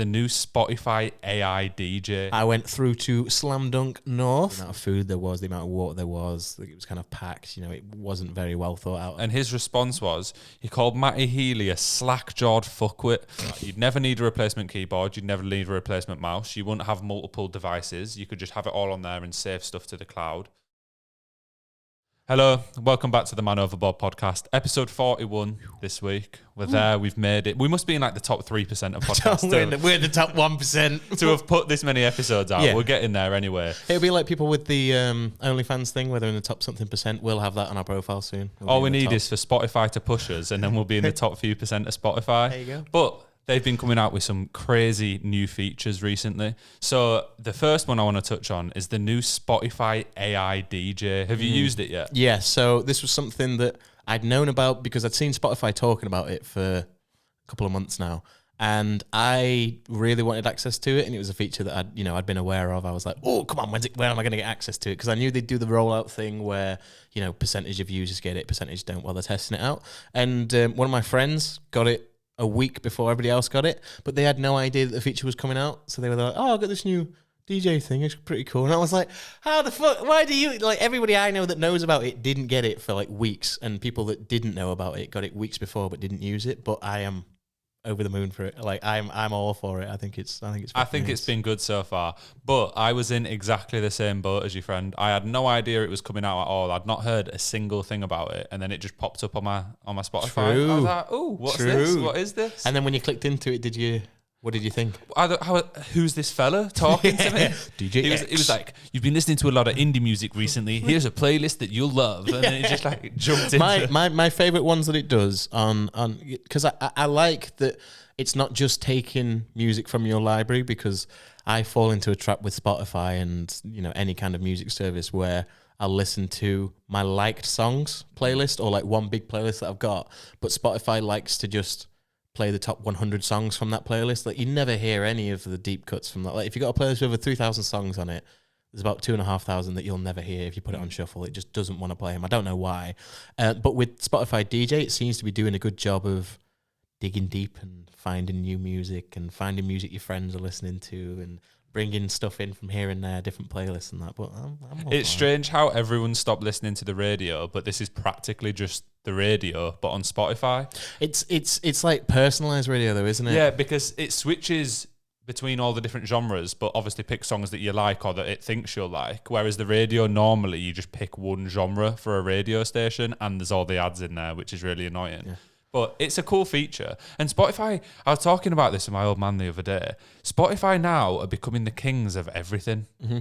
the new Spotify AI DJ. I went through to Slam Dunk North. The amount of food there was, the amount of water there was, it was kind of packed. It wasn't very well thought out. And his response was, he called Matty Healy a slack-jawed fuckwit. You'd never need a replacement keyboard. You'd never need a replacement mouse. You wouldn't have multiple devices. You could just have it all on there and save stuff to the cloud. Hello, welcome back to the Man Overboard podcast, episode 41 this week. We're there, we've made it. We must be in like the top 3% of podcasts. We're in the top 1%. To have put this many episodes out, we're getting there anyway. It'll be like people with the OnlyFans thing, where they're in the top something percent. We'll have that on our profile soon. All we need is for Spotify to push us, and then we'll be in the top few percent of Spotify. There you go. But they've been coming out with some crazy new features recently. So the first one I want to touch on is the new Spotify AI DJ. Have you used it yet? Yeah, so this was something that I'd known about because I'd seen Spotify talking about it for a couple of months now. And I really wanted access to it, and it was a feature that I'd been aware of. I was like, oh, come on, when am I going to get access to it? Because I knew they'd do the rollout thing where, percentage of users get it, percentage don't while they're testing it out. And one of my friends got it a week before everybody else got it, but they had no idea that the feature was coming out. So they were like, oh, I got this new DJ thing. It's pretty cool. And I was like, how the fuck? Why do you, everybody I know that knows about it didn't get it for weeks, and people that didn't know about it got it weeks before but didn't use it. But I am over the moon for it. I'm all for it. I think it's been good so far. But I was in exactly the same boat as your friend. I had no idea it was coming out at all. I'd not heard a single thing about it, and then it just popped up on my Spotify. True. I was like, "Oh, what's this? What is this?" And then when you clicked into it, what did you think? Who's this fella talking to me? DJ He was like, you've been listening to a lot of indie music recently. Here's a playlist that you'll love. And then it just jumped into my favourite ones that it does on because I like that it's not just taking music from your library, because I fall into a trap with Spotify and any kind of music service where I'll listen to my liked songs playlist or one big playlist that I've got, but Spotify likes to just play the top 100 songs from that playlist. You never hear any of the deep cuts from that. If you've got a playlist with over 3,000 songs on it, there's about 2,500 that you'll never hear if you put it on shuffle. It just doesn't want to play them. I don't know why. But with Spotify DJ, it seems to be doing a good job of digging deep and finding new music and finding music your friends are listening to and bringing stuff in from here and there, different playlists and that. But it's strange how everyone stopped listening to the radio, but this is practically just the radio, but on Spotify. It's like personalized radio though, isn't it? Yeah, because it switches between all the different genres, but obviously pick songs that you like or that it thinks you'll like. Whereas the radio, normally you just pick one genre for a radio station and there's all the ads in there, which is really annoying. Yeah. But it's a cool feature. And Spotify, I was talking about this with my old man the other day. Spotify now are becoming the kings of everything. Mm-hmm.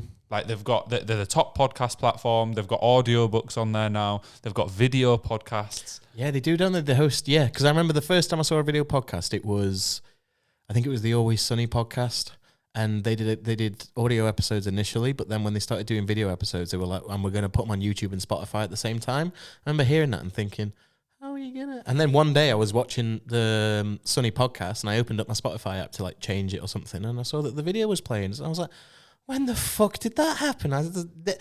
They're the top podcast platform. They've got audiobooks on there now. They've got video podcasts. Yeah, they do, don't they? The host, yeah. Because I remember the first time I saw a video podcast, I think it was the Always Sunny podcast. And they did audio episodes initially, but then when they started doing video episodes, they were like, and we're going to put them on YouTube and Spotify at the same time. I remember hearing that and thinking, how are you gonna? And then one day I was watching the Sunny podcast and I opened up my Spotify app to change it or something, and I saw that the video was playing. So I was like, when the fuck did that happen? Their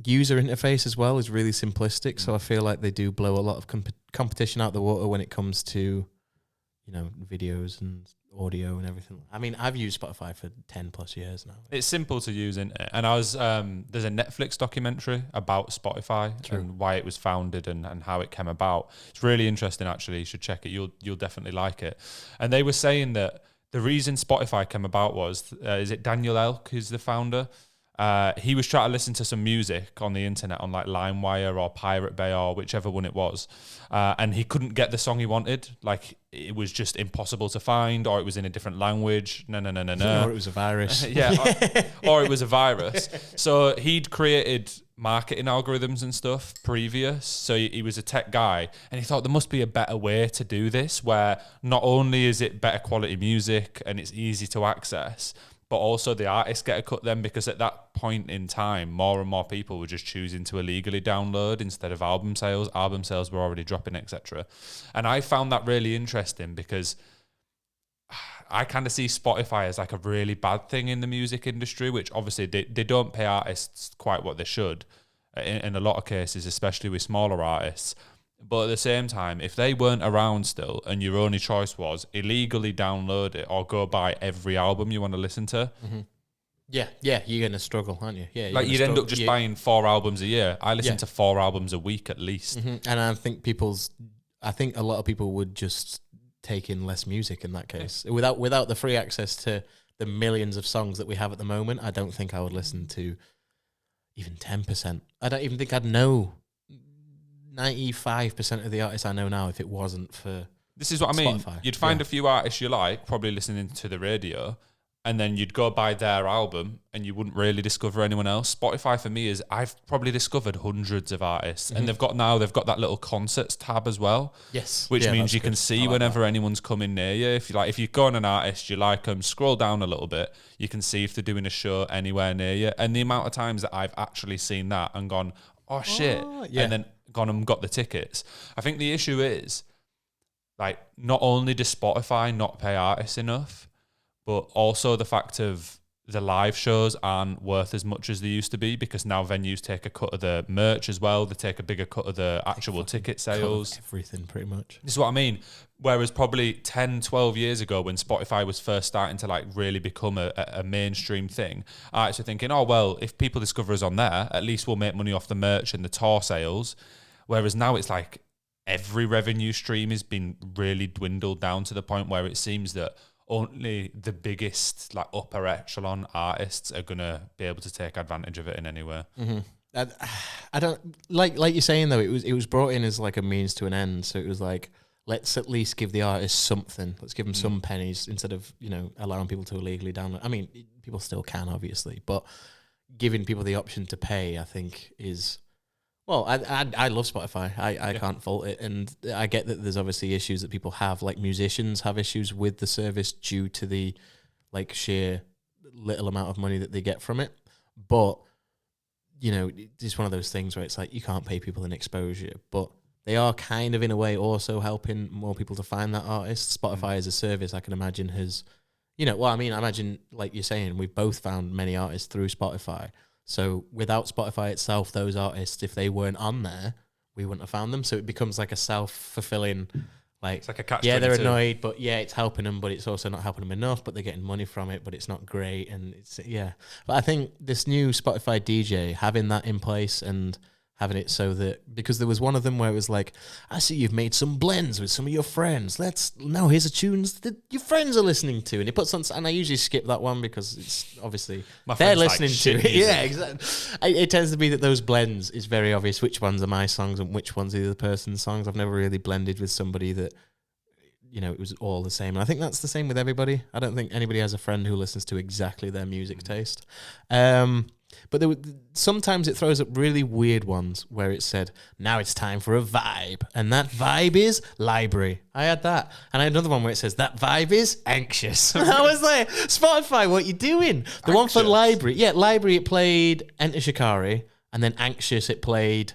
user interface as well is really simplistic, so I feel like they do blow a lot of competition out the water when it comes to videos and audio and everything. I mean, I've used Spotify for 10 plus years now. It's simple to use, isn't it? And I was there's a Netflix documentary about Spotify and why it was founded and how it came about. It's really interesting, actually. You should check it. You'll definitely like it. And they were saying that the reason Spotify came about was, is it Daniel Elk who's the founder? He was trying to listen to some music on the internet on LimeWire or Pirate Bay or whichever one it was, and he couldn't get the song he wanted. It was just impossible to find, or it was in a different language. No. Or it was a virus. or it was a virus. So he'd created marketing algorithms and stuff previous. So he was a tech guy, and he thought there must be a better way to do this, where not only is it better quality music and it's easy to access, but also the artists get a cut then, because at that point in time, more and more people were just choosing to illegally download instead of album sales. Album sales were already dropping, etc. And I found that really interesting, because I kind of see Spotify as a really bad thing in the music industry, which obviously they don't pay artists quite what they should in a lot of cases, especially with smaller artists. But at the same time, if they weren't around still and your only choice was illegally download it or go buy every album you want to listen to, Yeah, you're going to struggle, aren't you? Yeah, like you'd end up just buying 4 albums a year. I listen to 4 albums a week at least. And I think a lot of people would just take in less music in that case. Without the free access to the millions of songs that we have at the moment, I don't think I would listen to even 10%. I don't even think I'd know 95% of the artists I know now if it wasn't for This is what I mean. Spotify. You'd find a few artists you like, probably listening to the radio, and then you'd go buy their album and you wouldn't really discover anyone else. Spotify for me is I've probably discovered hundreds of artists, and they've got that little concerts tab as well. Yes, which means you can see whenever anyone's coming near you. If you go on an artist you like them, scroll down a little bit, you can see if they're doing a show anywhere near you. And the amount of times that I've actually seen that and gone, oh shit, and then gone and got the tickets. I think the issue is, like, not only does Spotify not pay artists enough, but also the fact of the live shows aren't worth as much as they used to be, because now venues take a cut of the merch as well. They take a bigger cut of the actual ticket sales. Everything, pretty much. This is what I mean. Whereas probably 10, 12 years ago, when Spotify was first starting to like really become a mainstream thing, artists were thinking, oh, well, if people discover us on there, at least we'll make money off the merch and the tour sales. Whereas now it's like every revenue stream has been really dwindled down to the point where it seems that only the biggest, like, upper echelon artists are gonna be able to take advantage of it in any way. I don't like you're saying though. It was brought in as like a means to an end. So it was like, let's at least give the artist something. Let's give them some pennies instead of allowing people to illegally download. I mean, people still can obviously, but giving people the option to pay, I think, is. Well, I love Spotify. I can't fault it. And I get that there's obviously issues that people have, like musicians have issues with the service due to the like sheer little amount of money that they get from it. But, it's one of those things where it's like you can't pay people in exposure, but they are kind of in a way also helping more people to find that artist. Spotify as a service, I can imagine has, I imagine, like you're saying, we've both found many artists through Spotify. So without Spotify itself, those artists, if they weren't on there, we wouldn't have found them. So it becomes like a self-fulfilling, like, it's like a catch-22. Yeah, they're annoyed, but yeah, it's helping them, but it's also not helping them enough, but they're getting money from it, but it's not great. And it's, But I think this new Spotify DJ, having that in place and having it so that, because there was one of them where it was like, I see you've made some blends with some of your friends. Here's a tunes that your friends are listening to. And he puts on, and I usually skip that one because it's obviously they're listening to it. Yeah, exactly. It tends to be that those blends, is very obvious which ones are my songs and which ones are the other person's songs. I've never really blended with somebody that, it was all the same. And I think that's the same with everybody. I don't think anybody has a friend who listens to exactly their music taste. But sometimes it throws up really weird ones where it said, now it's time for a vibe. And that vibe is library. I had that. And I had another one where it says, that vibe is anxious. I was like, Spotify, what you doing? The one for library. Yeah, library, it played Enter Shikari. And then anxious, it played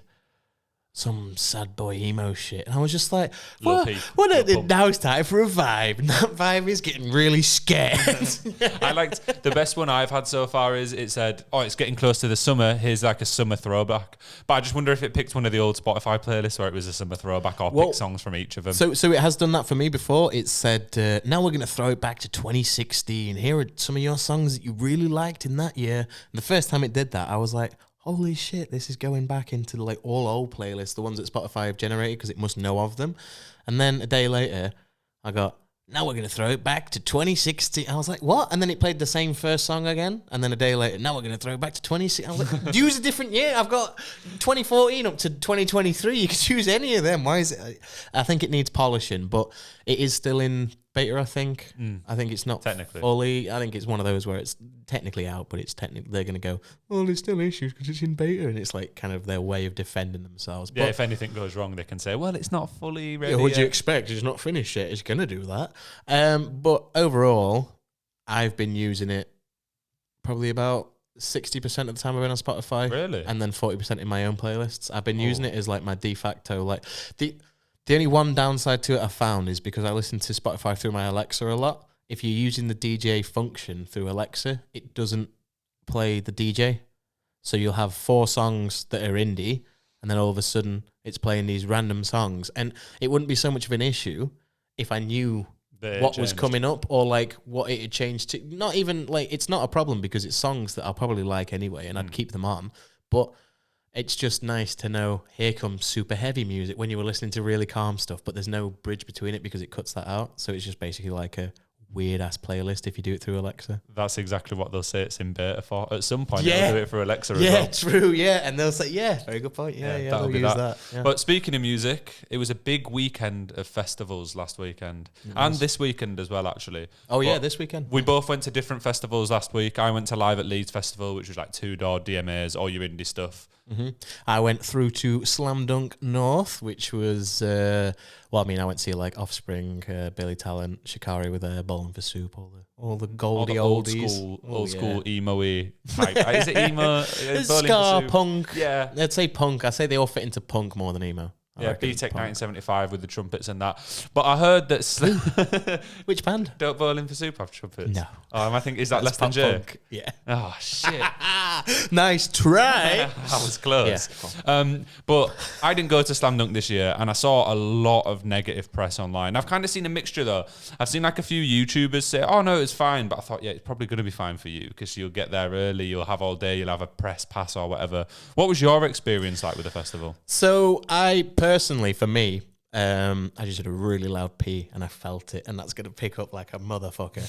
some sad boy emo shit. And I was just like, now it's time for a vibe. And that vibe is getting really scared. I liked, the best one I've had so far is it said, oh, it's getting close to the summer. Here's like a summer throwback. But I just wonder if it picked one of the old Spotify playlists where it was a summer throwback or picked songs from each of them. So it has done that for me before. It said, now we're going to throw it back to 2016. Here are some of your songs that you really liked in that year. And the first time it did that, I was like, holy shit, this is going back into like all old playlists, the ones that Spotify have generated, because it must know of them. And then a day later, I got, now we're going to throw it back to 2016. I was like, what? And then it played the same first song again. And then a day later, now we're going to throw it back to 2016. I was like, use a different year. I've got 2014 up to 2023. You can choose any of them. Why is it? I think it needs polishing, but it is still in beta, I think. I think it's not technically fully. I think it's one of those where it's technically out, but it's technically, they're going to go, well, there's still issues because it's in beta. And it's like kind of their way of defending themselves. Yeah, but if anything goes wrong, they can say, well, it's not fully ready. What do you expect? It's not finished yet. It's going to do that. But overall, I've been using it probably about 60% of the time I've been on Spotify. Really? And then 40% in my own playlists. I've been using it as like my de facto, like the only one downside to it I found is because I listen to Spotify through my Alexa a lot. If you're using the DJ function through Alexa, it doesn't play the DJ. So you'll have 4 songs that are indie, and then all of a sudden it's playing these random songs, and it wouldn't be so much of an issue if I knew what was coming up or like what it had changed to. Not even like, it's not a problem because it's songs that I'll probably like anyway, and I'd keep them on. But it's just nice to know here comes super heavy music when you were listening to really calm stuff, but there's no bridge between it because it cuts that out. So it's just basically like a weird ass playlist if you do it through Alexa. That's exactly what they'll say it's in beta for. At some point, they'll do it for Alexa as well. Yeah, true, yeah. And they'll say, very good point. Yeah, that'll they'll be use that. Yeah. But speaking of music, it was a big weekend of festivals last weekend. And this weekend as well, actually. Oh, yeah, this weekend. We both went to different festivals last week. I went to Live at Leeds Festival, which was like two-door DMAs, all your indie stuff. I went through to Slam Dunk North, which was, I went to see like Offspring, Billy Talent, Shikari with Bowling for Soup, all the Goldie oldies. Old school emo-y type. Is it emo? Ska, punk. Yeah. I'd say punk. I say they all fit into punk more than emo. Yeah, B-Tech 1975 with the trumpets and that. But I heard that... Which band? Don't Bowling for Soup have trumpets? No. I think, is that Less Than Jake? Punk. Yeah. Oh, shit. Nice try. I was close. Yeah, but I didn't go to Slam Dunk this year, and I saw a lot of negative press online. I've kind of seen a mixture, though. I've seen like a few YouTubers say, oh, no, it's fine. But I thought, it's probably going to be fine for you because you'll get there early, you'll have all day, you'll have a press pass or whatever. What was your experience like with the festival? So personally, for me, I just had a really loud pee and I felt it, and that's going to pick up like a motherfucker.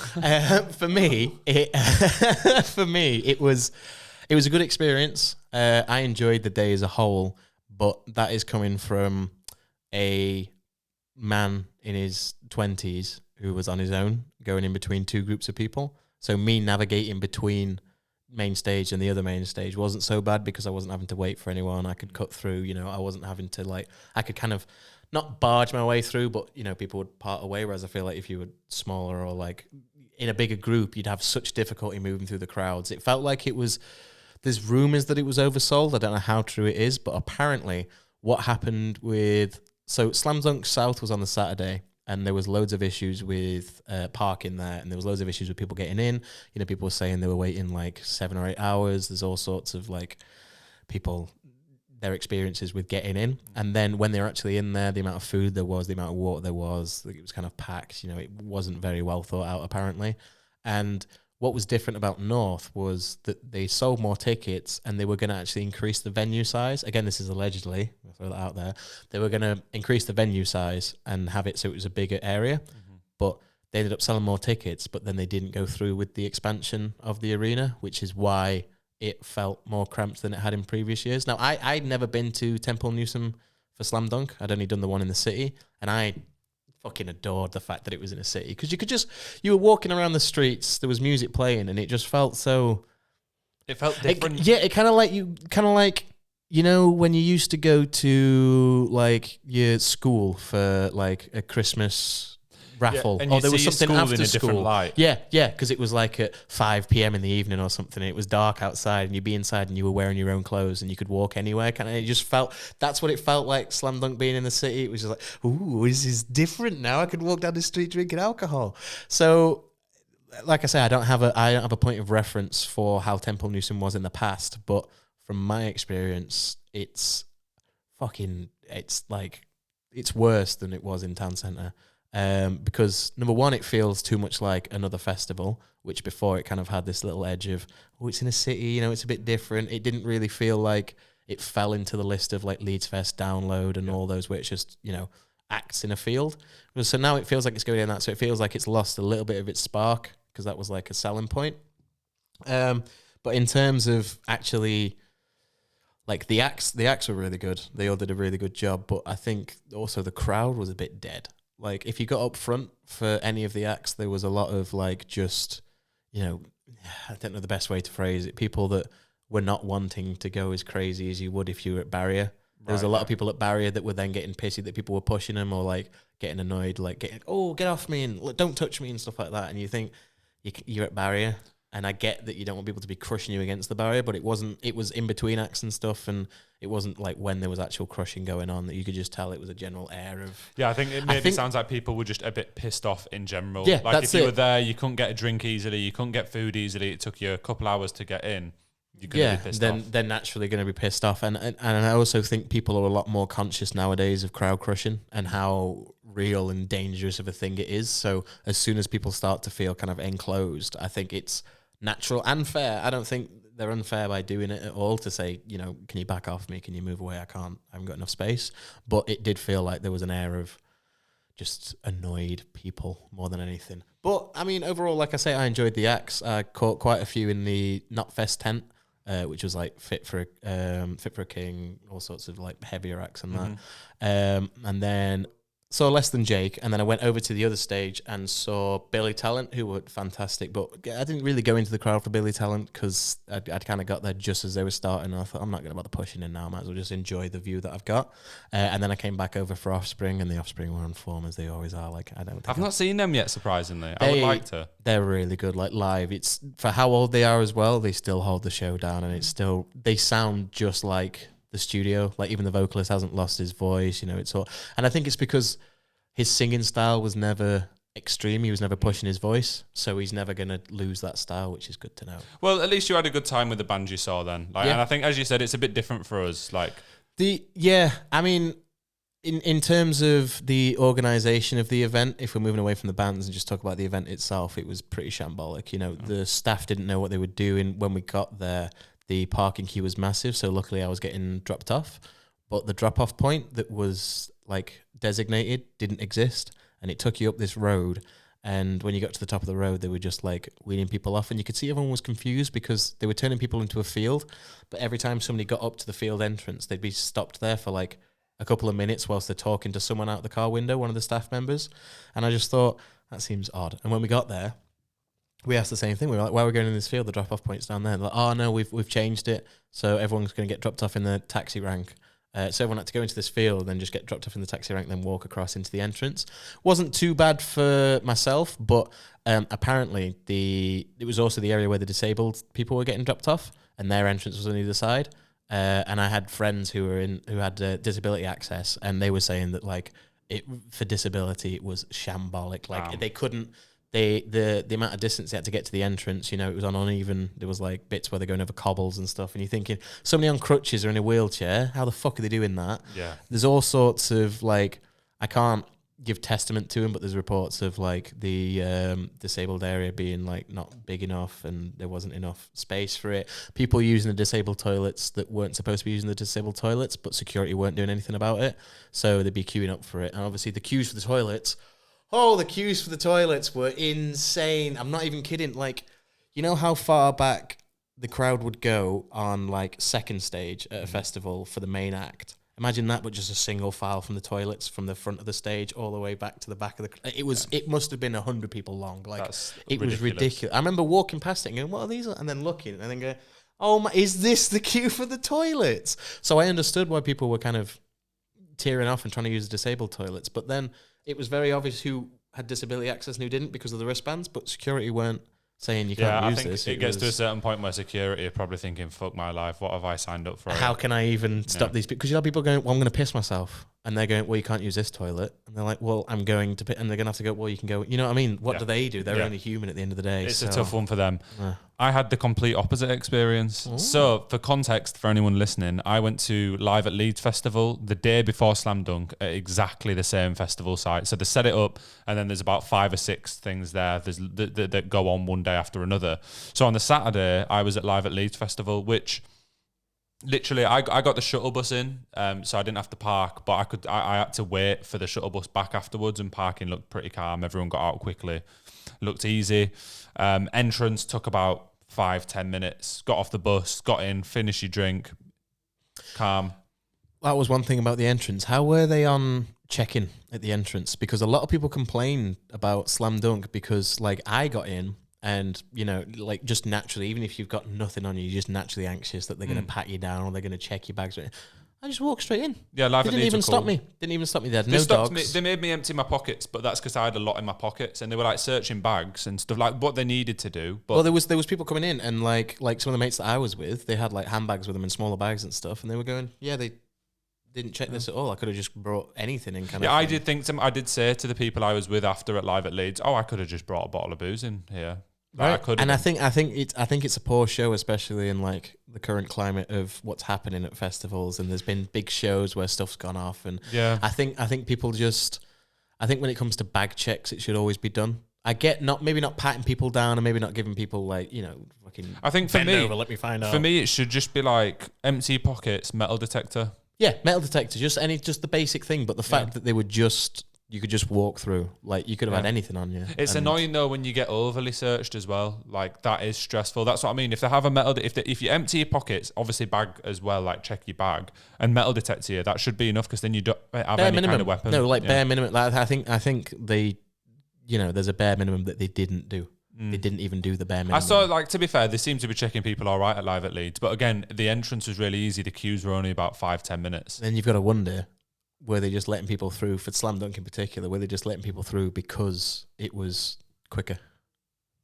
For me, it was a good experience. I enjoyed the day as a whole, but that is coming from a man in his 20s who was on his own, going in between two groups of people. So me navigating between main stage and the other main stage wasn't so bad because I wasn't having to wait for anyone. I could cut through, I wasn't having to I could kind of not barge my way through, but people would part away. Whereas I feel like if you were smaller or like in a bigger group, you'd have such difficulty moving through the crowds. It felt like there's rumors that it was oversold. I don't know how true it is, but apparently what happened so Slam Dunk South was on the Saturday, and there was loads of issues with parking there, and there was loads of issues with people getting in. People were saying they were waiting like 7 or 8 hours. There's all sorts of like people, their experiences with getting in. And then when they were actually in there, the amount of food there was, the amount of water there was, it was kind of packed. It wasn't very well thought out apparently. And what was different about North was that they sold more tickets and they were going to actually increase the venue size. Again, this is allegedly, I'll throw that out there. They were going to increase the venue size and have it so it was a bigger area. But they ended up selling more tickets, but then they didn't go through with the expansion of the arena, which is why it felt more cramped than it had in previous years. Now, I'd never been to Temple Newsam for Slam Dunk. I'd only done the one in the city, and I fucking adored the fact that it was in a city because you were walking around the streets, there was music playing, and it just felt so. It felt different. It kind of like when you used to go to like your school for like a Christmas raffle, and there was something after in a school. Different light. Yeah, because it was like at 5 p.m. in the evening or something. And it was dark outside, and you'd be inside, and you were wearing your own clothes, and you could walk anywhere. Kind of, it just felt. That's what it felt like. Slam Dunk being in the city, it was just like, ooh, this is different now. I could walk down the street drinking alcohol. So, like I say, I don't have a point of reference for how Temple Newsam was in the past, but from my experience, it's worse than it was in Town Centre. Because number one, it feels too much like another festival, which before it kind of had this little edge of, it's in a city, it's a bit different. It didn't really feel like it fell into the list of like Leeds Fest, Download, and all those where it's just, acts in a field. So now it feels like it's going in that, so it feels like it's lost a little bit of its spark because that was like a selling point. But in terms of actually, like the acts were really good. They all did a really good job, but I think also the crowd was a bit dead. Like, if you got up front for any of the acts, there was a lot of, like, just, I don't know the best way to phrase it, people that were not wanting to go as crazy as you would if you were at Barrier. There was a lot of people at Barrier that were then getting pissy that people were pushing them or, like, getting annoyed, like, get off me and don't touch me and stuff like that. And you think, you're at Barrier. And I get that you don't want people to be crushing you against the barrier, but it was in between acts and stuff, and it wasn't like when there was actual crushing going on that you could just tell it was a general air of. Yeah, I think it sounds like people were just a bit pissed off in general. Yeah, like if you were there, you couldn't get a drink easily, you couldn't get food easily. It took you a couple hours to get in. you're going to be pissed off. They're naturally going to be pissed off. And I also think people are a lot more conscious nowadays of crowd crushing and how real and dangerous of a thing it is. So as soon as people start to feel kind of enclosed, I think it's natural and fair. I don't think they're unfair by doing it at all to say, you know, can you back off me? Can you move away? I haven't got enough space. But it did feel like there was an air of just annoyed people more than anything. But I mean, overall, like I say, I enjoyed the acts. I caught quite a few in the Notfest tent, which was like Fit for a King, all sorts of like heavier acts and that. And then saw Less Than Jake, and then I went over to the other stage and saw Billy Talent, who were fantastic. But I didn't really go into the crowd for Billy Talent because I'd kind of got there just as they were starting. And I thought, I'm not going to bother pushing in now. I might as well just enjoy the view that I've got. And then I came back over for Offspring, and the Offspring were on form as they always are. Like I've not seen them yet, surprisingly. I would like to. They're really good, like live. It's for how old they are as well. They still hold the show down, and they sound just like the studio. Like even the vocalist hasn't lost his voice. You know, it's all. And I think it's because his singing style was never extreme. He was never pushing his voice, so he's never going to lose that style, which is good to know. Well, at least you had a good time with the band you saw then. And I think, as you said, it's a bit different for us. I mean, in terms of the organisation of the event, if we're moving away from the bands and just talk about the event itself, it was pretty shambolic. You know, the staff didn't know what they were doing. When we got there, the parking queue was massive, so luckily I was getting dropped off. But the drop-off point that was like designated didn't exist, and it took you up this road. And when you got to the top of the road, they were just like weaning people off, and you could see everyone was confused because they were turning people into a field. But every time somebody got up to the field entrance, they'd be stopped there for like a couple of minutes whilst they're talking to someone out the car window, one of the staff members. And I just thought, that seems odd. And when we got there, we asked the same thing. We were like, why are we going in this field? The drop-off point's down there. They're like, oh, no, we've changed it. So everyone's going to get dropped off in the taxi rank. So everyone had to go into this field, then just get dropped off in the taxi rank, then walk across into the entrance. Wasn't too bad for myself, but apparently it was also the area where the disabled people were getting dropped off, and their entrance was on either side. And I had friends who had disability access, and they were saying that like for disability it was shambolic. Like they couldn't. The amount of distance they had to get to the entrance, you know, it was on uneven. There was like bits where they're going over cobbles and stuff, and you're thinking, somebody on crutches or in a wheelchair, how the fuck are they doing that? Yeah. There's all sorts of like, I can't give testament to them, but there's reports of like the disabled area being like not big enough, and there wasn't enough space for it. People using the disabled toilets that weren't supposed to be using the disabled toilets, but security weren't doing anything about it, so they'd be queuing up for it. And obviously the queues for the toilets. Oh, the queues for the toilets were insane. I'm not even kidding. Like, you know how far back the crowd would go on, like, second stage at a festival for the main act? Imagine that, but just a single file from the toilets from the front of the stage all the way back to the back of the... It must have been 100 people long. Like, it was ridiculous. I remember walking past it and going, what are these? And then looking and then going, oh, my, is this the queue for the toilets? So I understood why people were kind of tearing off and trying to use the disabled toilets. But then it was very obvious who had disability access and who didn't because of the wristbands, but security weren't saying you can't use this. It gets to a certain point where security are probably thinking, fuck my life, what have I signed up for? How can I even stop these? Because you have people going, well, I'm going to piss myself. And they're going, well, you can't use this toilet. And they're like, well, I'm going to... And they're going to have to go, well, you can go... You know what I mean? What do they do? They're only human at the end of the day. It's a tough one for them. I had the complete opposite experience. Ooh. So, for context, for anyone listening, I went to Live at Leeds Festival the day before Slam Dunk at exactly the same festival site. So, they set it up, and then there's about 5 or 6 things there that go on one day after another. So, on the Saturday, I was at Live at Leeds Festival, which... Literally, I got the shuttle bus in, so I didn't have to park, but I had to wait for the shuttle bus back afterwards, and parking looked pretty calm. Everyone got out quickly, looked easy. Entrance took about 5-10 minutes. Got off the bus, got in, finished your drink, calm. That was one thing about the entrance. How were they on check-in at the entrance? Because a lot of people complain about Slam Dunk because, like, I got in. And, you know, like just naturally, even if you've got nothing on you, you're just naturally anxious that they're going to pat you down or they're going to check your bags. I just walked straight in. Yeah, Live They at didn't Leeds even stop cool. me. Didn't even stop me. They had no dogs. They made me empty my pockets, but that's because I had a lot in my pockets, and they were like searching bags and stuff, like what they needed to do. But well, there was people coming in, and like some of the mates that I was with, they had like handbags with them and smaller bags and stuff, and they were going, yeah, they didn't check this at all. I could have just brought anything in. Kind of. I did say to the people I was with after at Live at Leeds, I could have just brought a bottle of booze in here. Right. And I think it's a poor show, especially in like the current climate of what's happening at festivals, and there's been big shows where stuff's gone off, and I think people just, I think when it comes to bag checks, it should always be done. I get maybe not patting people down and maybe not giving people like, you know, fucking I think for me, over, let me find out. For me, it should just be like empty pockets, metal detector. Yeah, metal detector, just the basic thing. But the fact that they were you could just walk through, like you could have had anything on you. It's annoying though when you get overly searched as well. Like that is stressful. That's what I mean. If they have a metal, if you empty your pockets, obviously bag as well, like check your bag and metal detector you, that should be enough because then you don't have bare any minimum. kind of weapon. No, like bare minimum. Like I think they, you know, there's a bare minimum that they didn't do. They didn't even do the bare minimum. I saw, like, to be fair, they seem to be checking people all right at Live at Leeds. But again, the entrance was really easy. The queues were only about 5-10 minutes. Then you've got to wonder, were they just letting people through, for Slam Dunk in particular, were they just letting people through because it was quicker?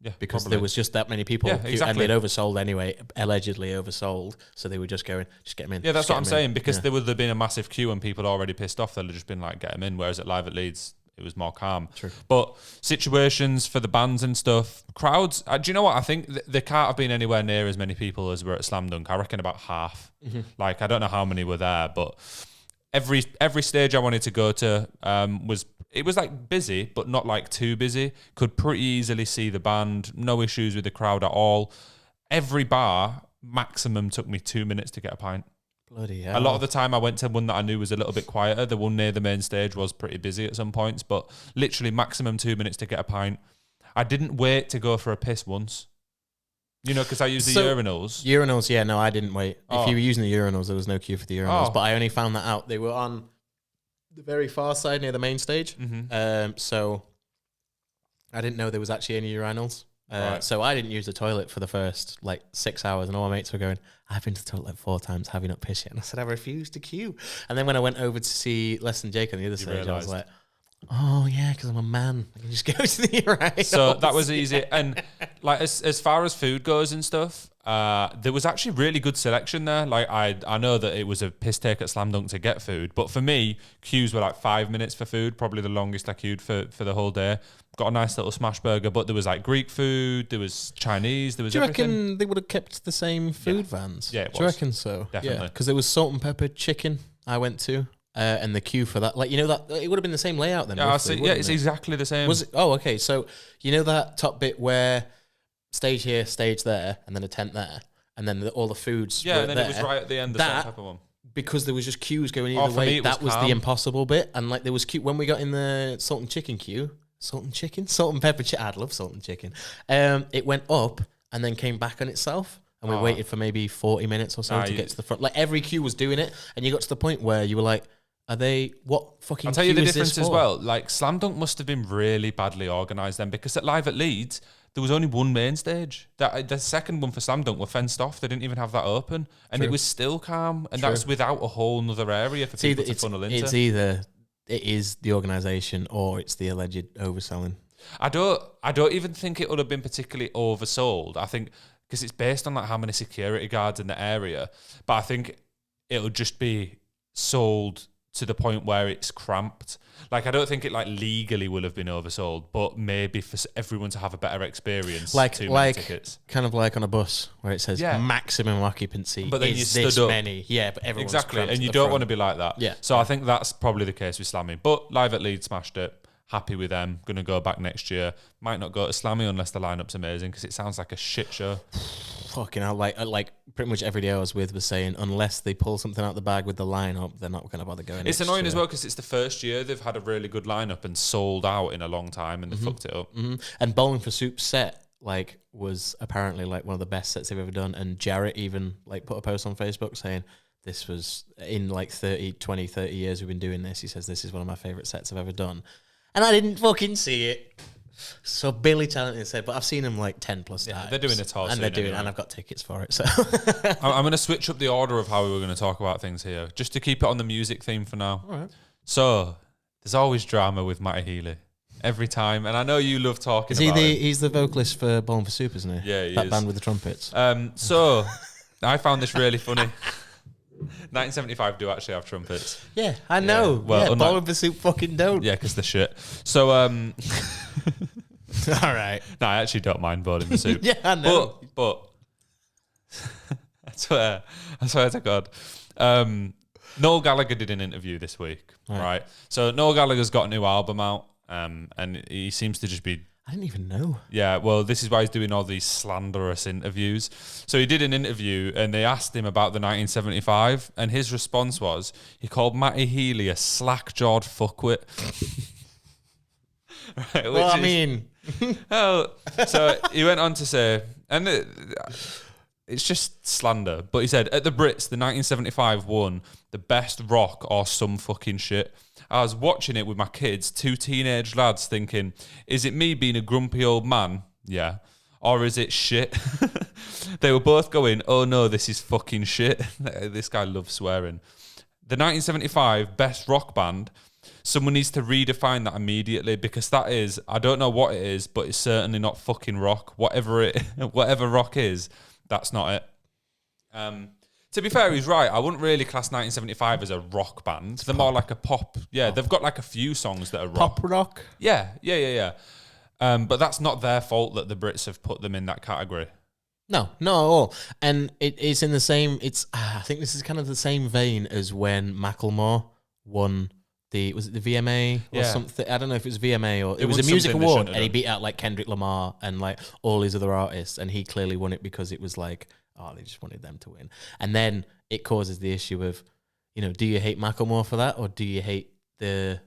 Yeah, because probably. there was just that many people. Yeah, exactly. And they'd oversold anyway, allegedly oversold. So they were just going, just get them in. Yeah, that's what I'm saying. Because there would have been a massive queue and people already pissed off. They'd have just been like, get them in. Whereas at Live at Leeds, it was more calm. True. But situations for the bands and stuff, crowds, do you know what? I think there can't have been anywhere near as many people as were at Slam Dunk. I reckon about half. Like, I don't know how many were there, but every stage I wanted to go to was like busy, but not like too busy. Could pretty easily see the band. No issues with the crowd at all. Every bar, maximum took me 2 minutes to get a pint. Bloody hell. A lot of the time I went to one that I knew was a little bit quieter. The one near the main stage was pretty busy at some points, but literally maximum 2 minutes to get a pint. I didn't wait to go for a piss once. You know, because I use the urinals. Urinals, yeah, no, I didn't wait. If you were using the urinals, there was no queue for the urinals, but I only found that out. They were on the very far side near the main stage. So I didn't know there was actually any urinals. Right. So I didn't use the toilet for the first like 6 hours, and all my mates were going, I've been to the toilet like 4 times, have you not pissed yet? And I said, I refuse to queue. And then when I went over to see Less Than Jake on the other stage, I was like, oh yeah, because I'm a man, I can just go to the urinal. So that was easy. And like as far as food goes and stuff, there was actually really good selection there. Like I know that it was a piss take at Slam Dunk to get food, but for me, queues were like 5 minutes for food, probably the longest I queued for the whole day. Got a nice little smash burger, but there was like Greek food, there was Chinese, there was everything. Do you reckon they would have kept the same food vans? Yeah, it was. Do you reckon so? Definitely. Because there was salt and pepper chicken I went to. And the queue for that, like, you know, that it would have been the same layout then. Yeah, roughly, it's exactly the same. Was it? Oh, okay. So you know that top bit where stage here, stage there, and then a tent there, and then all the foods. Yeah, and then there. it was right at the end. The salt and pepper one. Because there was just queues going either way. That was the impossible bit, and like there was queue when we got in the salt and chicken queue. Salt and pepper chicken. I'd love salt and chicken. It went up and then came back on itself. And we waited for maybe 40 minutes or so to get to the front. Like every queue was doing it, and you got to the point where you were like, what fucking I'll tell you queue the is this difference as for? well. Like Slam Dunk must have been really badly organised then, because at Live at Leeds, there was only one main stage. The second one for Slam Dunk were fenced off. They didn't even have that open. And it was still calm. And that's without a whole other area for people to funnel into. It's either it is the organisation or it's the alleged overselling. I don't even think it would have been particularly oversold. I think because it's based on like how many security guards in the area. But I think it would just be sold to the point where it's cramped. Like I don't think it like legally will have been oversold, but maybe for everyone to have a better experience. Like tickets. Kind of like on a bus where it says maximum occupancy. But then is you stood this up. Many. Yeah, but everyone's exactly, cramped and you at the don't front. want to be like that. Yeah. So I think that's probably the case with Slammy. But Live at Leeds smashed it. Happy with them. Going to go back next year. Might not go to Slammy unless the lineup's amazing, because it sounds like a shit show. Fucking hell, like pretty much every day I was with was saying, unless they pull something out the bag with the lineup, they're not going to bother going. It's annoying as well because it's the first year they've had a really good lineup and sold out in a long time, and they fucked it up. And Bowling for Soup set like was apparently like one of the best sets they've ever done. And Jarrett even like put a post on Facebook saying this was in like 30 years we've been doing this. He says this is one of my favorite sets I've ever done. And I didn't fucking see it. So Billy Talented said, but I've seen them like 10 plus times. They're doing it all, and they're doing, and I've got tickets for it. So I'm going to switch up the order of how we were going to talk about things here, just to keep it on the music theme for now. All right. So there's always drama with Matty Healy every time, and I know you love talking about it. He's the vocalist for Bowling for Soup, isn't he? Yeah, he that is. band with the trumpets. So I found this really funny. 1975 do actually have trumpets. Yeah, I know. Yeah. Well, Bowling for Soup fucking don't. Yeah, because they're shit. So, all right. No, I actually don't mind Bowling for Soup. Yeah, I know. But I swear to God. Noel Gallagher did an interview this week, right? So Noel Gallagher's got a new album out, and he seems to just be... I didn't even know. Yeah, well, this is why he's doing all these slanderous interviews. So he did an interview, and they asked him about the 1975, and his response was, he called Matty Healy a slack-jawed fuckwit. Right, well, I mean... Well, so he went on to say, and it's just slander, but he said, at the Brits, the 1975 won the best rock or some fucking shit. I was watching it with my kids, two teenage lads, thinking, is it me being a grumpy old man? Yeah. Or is it shit? They were both going, oh no, this is fucking shit. This guy loves swearing. The 1975 best rock band, someone needs to redefine that immediately, because that is, I don't know what it is, but it's certainly not fucking rock. Whatever rock is, that's not it. To be fair, he's right. I wouldn't really class 1975 as a rock band. They're more like a pop. Yeah, they've got like a few songs that are rock. Pop rock? Yeah. But that's not their fault that the Brits have put them in that category. No, not at all. And it's in the same... I think this is kind of the same vein as when Macklemore won was it the VMA or something? I don't know if it was VMA or... It was a music award, and he beat out like Kendrick Lamar and like all these other artists, and he clearly won it because it was like... Oh, they just wanted them to win. And then it causes the issue of, do you hate Macklemore for that, or do you hate the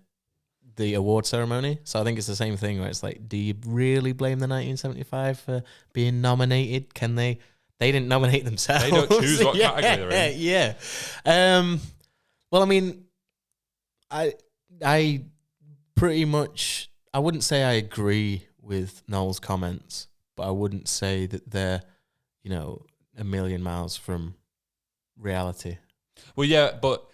award ceremony? So I think it's the same thing where it's like, do you really blame the 1975 for being nominated? Can they? They didn't nominate themselves. They don't choose what category they're in. Yeah. Well, I mean, I pretty much, I wouldn't say I agree with Noel's comments, but I wouldn't say that they're, a million miles from reality. Well, yeah, but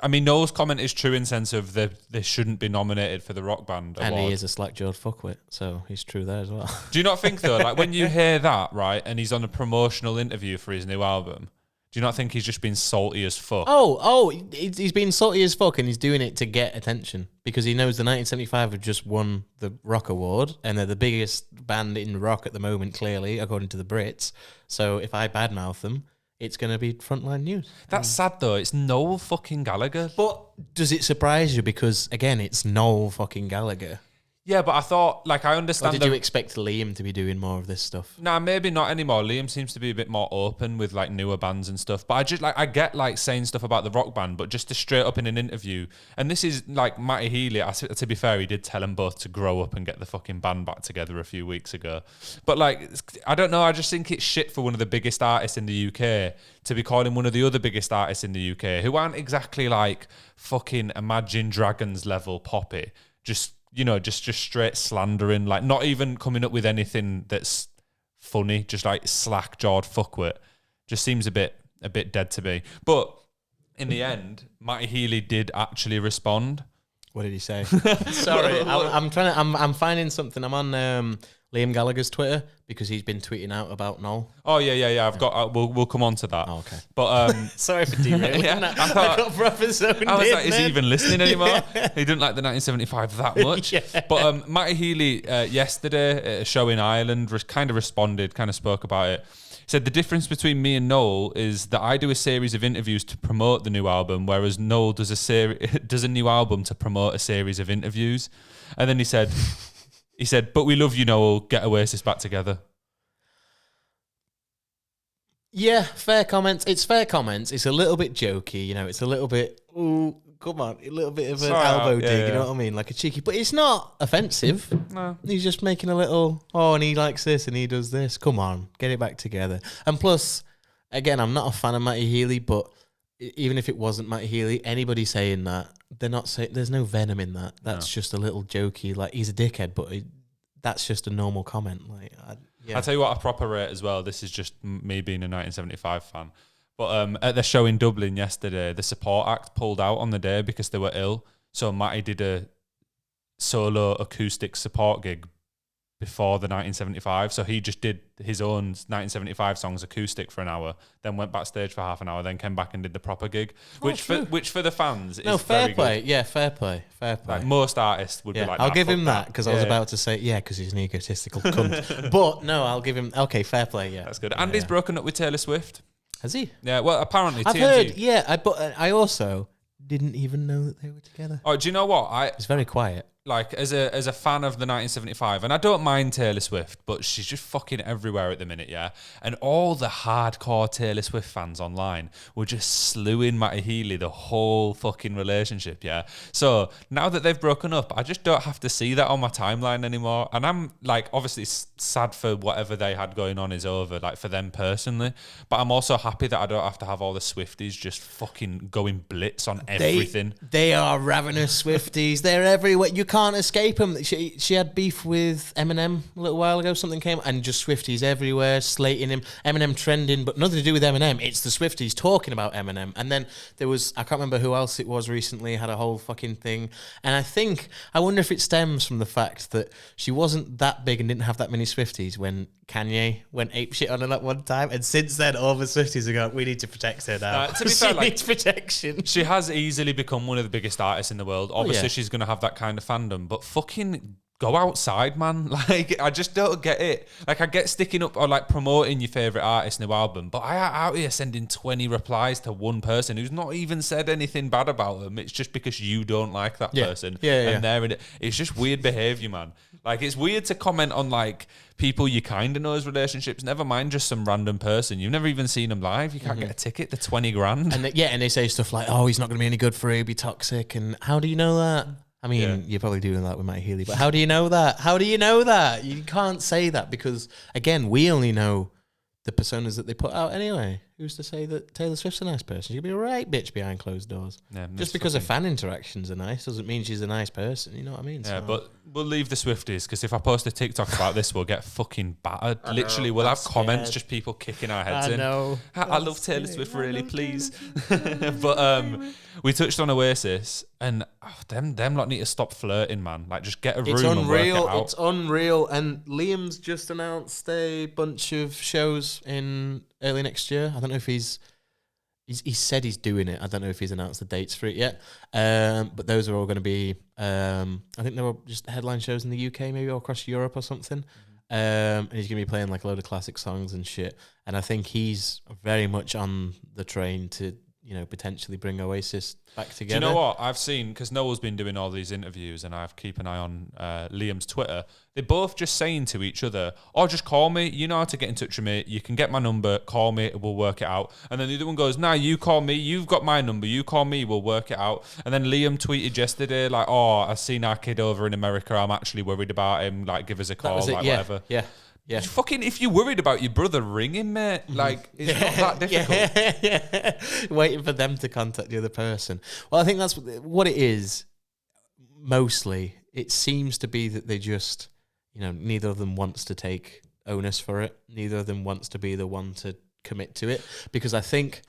I mean, Noel's comment is true in sense of they shouldn't be nominated for the rock band award. And he is a slack-jawed fuckwit, so he's true there as well. Do you not think though, like when you hear that, right, and he's on a promotional interview for his new album, do you not think he's just been salty as fuck? He's been salty as fuck, and he's doing it to get attention because he knows the 1975 have just won the rock award, and they're the biggest band in rock at the moment, clearly, according to the Brits. So if I badmouth them, it's going to be frontline news. That's sad though. It's Noel fucking Gallagher. But does it surprise you? Because again, it's Noel fucking Gallagher. Yeah, but I thought, like, I understand... Or did you expect Liam to be doing more of this stuff? Nah, maybe not anymore. Liam seems to be a bit more open with, like, newer bands and stuff. But I get, like, saying stuff about the rock band, but just to straight up in an interview... And this is, like, Matty Healy, to be fair, he did tell them both to grow up and get the fucking band back together a few weeks ago. But, like, I don't know, I just think it's shit for one of the biggest artists in the UK to be calling one of the other biggest artists in the UK, who aren't exactly, like, fucking Imagine Dragons level poppy, just straight slandering, like not even coming up with anything that's funny, just like slack-jawed fuckwit. Just seems a bit dead to me. But in the end, Matty Healy did actually respond. What did he say? Sorry, I'm finding something. I'm on Liam Gallagher's Twitter because he's been tweeting out about Noel. Oh yeah. I've got. We'll come on to that. Oh, okay. But sorry for derailing. I got proper zoned in. I was like, is he even listening anymore? Yeah. He didn't like the 1975 that much. Yeah. But Matty Healy yesterday at a show in Ireland kind of responded, kind of spoke about it. He said the difference between me and Noel is that I do a series of interviews to promote the new album, whereas Noel does a new album to promote a series of interviews. And then he said, but we love you, Noel. Get Oasis back together. Yeah, fair comments. It's fair comments. It's a little bit jokey, it's a little bit, ooh, come on, a little bit of an elbow dig, you know what I mean? Like a cheeky, but it's not offensive. No. He's just making a little, and he likes this and he does this. Come on, get it back together. And plus, again, I'm not a fan of Matty Healy, but even if it wasn't Matty Healy, anybody saying that, they're not saying, there's no venom in that. That's just a little jokey, like he's a dickhead, but that's just a normal comment. Like, I'll tell you what I proper rate as well. This is just me being a 1975 fan. But at the show in Dublin yesterday, the support act pulled out on the day because they were ill. So Matty did a solo acoustic support gig before the 1975. So he just did his own 1975 songs acoustic for an hour, then went backstage for half an hour, then came back and did the proper gig, which for the fans is fair very play. good. Yeah, fair play. Like most artists would be like, I'll give him that because I was about to say, because he's an egotistical cunt. But no, I'll give him, okay, fair play, yeah. That's good. Andy's broken up with Taylor Swift. Has he? Yeah, well, apparently I've TMZ. heard. Yeah, but I also didn't even know that they were together. Oh, do you know what? It's very quiet. Like, as a fan of the 1975, and I don't mind Taylor Swift, but she's just fucking everywhere at the minute, yeah? And all the hardcore Taylor Swift fans online were just slewing Matty Healy the whole fucking relationship, yeah? So, now that they've broken up, I just don't have to see that on my timeline anymore. And I'm, like, obviously sad for whatever they had going on is over, like, for them personally. But I'm also happy that I don't have to have all the Swifties just fucking going blitz on everything. They are ravenous Swifties. They're everywhere. You can't escape them. She had beef with Eminem a little while ago. Something came and just Swifties everywhere, slating him. Eminem trending, but nothing to do with Eminem. It's the Swifties talking about Eminem. And then there was, I can't remember who else it was recently, had a whole fucking thing. And I wonder if it stems from the fact that she wasn't that big and didn't have that many Swifties when Kanye went apeshit on her at one time. And since then, all the Swifties are going, we need to protect her now. To be fair, needs protection. She has easily become one of the biggest artists in the world. Obviously, yeah. she's going to have that kind of fandom, but fucking go outside, man. Like, I just don't get it. Like, I get sticking up or like promoting your favourite artist's new album, but I out here sending 20 replies to one person who's not even said anything bad about them. It's just because you don't like that person. And they're in it. It's just weird behaviour, man. Like, it's weird to comment on like people you kind of know's relationships, never mind just some random person. You've never even seen them live. You can't get a ticket. They're 20 grand. And they say stuff like, oh, he's not going to be any good for you, he'll be toxic. And how do you know that? I mean, you're probably doing that with Matty Healy, but how do you know that? How do you know that? You can't say that because, again, we only know the personas that they put out anyway. Who's to say that Taylor Swift's a nice person? She'll be a right bitch behind closed doors. Yeah, just because her fan interactions are nice doesn't mean she's a nice person. You know what I mean? Yeah, but we'll leave the Swifties because if I post a TikTok about this, we'll get fucking battered. Literally, we'll have comments, just people kicking our heads in. I love Taylor Swift, really, please. But we touched on Oasis, and them lot need to stop flirting, man. Like, just get a room and work it out. It's unreal. And Liam's just announced a bunch of shows in early next year. I don't know if he said he's doing it. I don't know if he's announced the dates for it yet. But those are all going to be, I think they were just headline shows in the UK, maybe, or across Europe or something. And he's going to be playing like a load of classic songs and shit. And I think he's very much on the train to, potentially bring Oasis back together. Do you know what I've seen? Because Noel's been doing all these interviews, and I've keep an eye on Liam's Twitter. They're both just saying to each other, "Oh, just call me. You know how to get in touch with me. You can get my number. Call me. We'll work it out." And then the other one goes, "Nah, you call me. You've got my number. You call me. We'll work it out." And then Liam tweeted yesterday, like, "Oh, I've seen our kid over in America. I'm actually worried about him. Like, give us a call, whatever." Yeah. Yeah. Fucking, if you're worried about your brother, ring him, mate. Like, it's not that difficult. Yeah. Waiting for them to contact the other person. Well, I think that's what it is. Mostly, it seems to be that they just, neither of them wants to take onus for it. Neither of them wants to be the one to commit to it. Because I think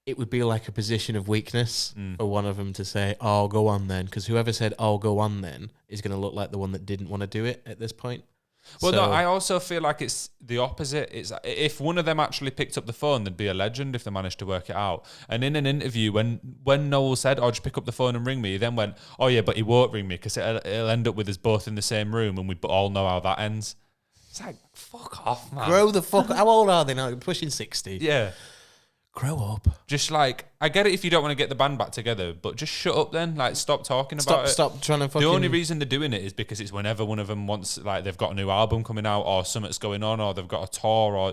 it would be like a position of weakness for one of them to say, "Oh, go on then." Because whoever said, "Oh, go on then," is going to look like the one that didn't want to do it at this point. Well, no, I also feel like it's the opposite. It's if one of them actually picked up the phone, they'd be a legend if they managed to work it out. And in an interview, when Noel said, "Oh, just pick up the phone and ring me," he then went, "Oh yeah, but he won't ring me because it'll end up with us both in the same room, and we all know how that ends." It's like, fuck off, man. Grow the fuck. How old are they now? Pushing 60. Yeah. Grow up. Just like, I get it if you don't want to get the band back together, but just shut up then. Like, stop talking about it. Stop trying to fucking... The only reason they're doing it is because it's whenever one of them wants, like, they've got a new album coming out or something's going on or they've got a tour or,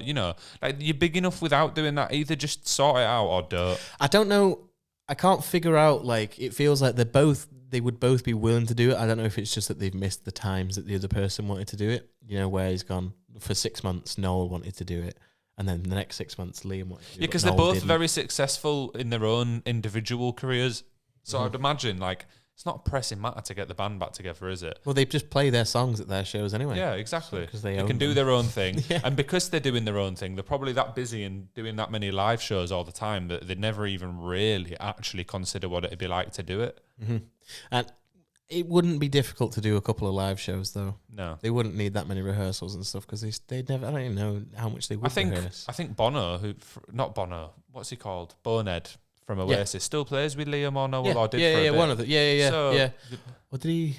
like, you're big enough without doing that. Either just sort it out or don't. I don't know. I can't figure out, like, it feels like they would both be willing to do it. I don't know if it's just that they've missed the times that the other person wanted to do it. Where he's gone for 6 months, Noel wanted to do it. And then the next 6 months, Liam wanted to do it. Yeah, because they're both very successful in their own individual careers. So I'd imagine, like, it's not a pressing matter to get the band back together, is it? Well, they just play their songs at their shows anyway. Yeah, exactly. Because they can do their own thing. Yeah. And because they're doing their own thing, they're probably that busy and doing that many live shows all the time that they never even really actually consider what it'd be like to do it. Mm-hmm. And it wouldn't be difficult to do a couple of live shows, though. No. They wouldn't need that many rehearsals and stuff because they'd never... I don't even know how much they would rehearse. I think Bono, not Bono, what's he called? Bonehead from Oasis, still plays with Liam or Noel or did for a bit. One of them. Yeah. So, Or did he...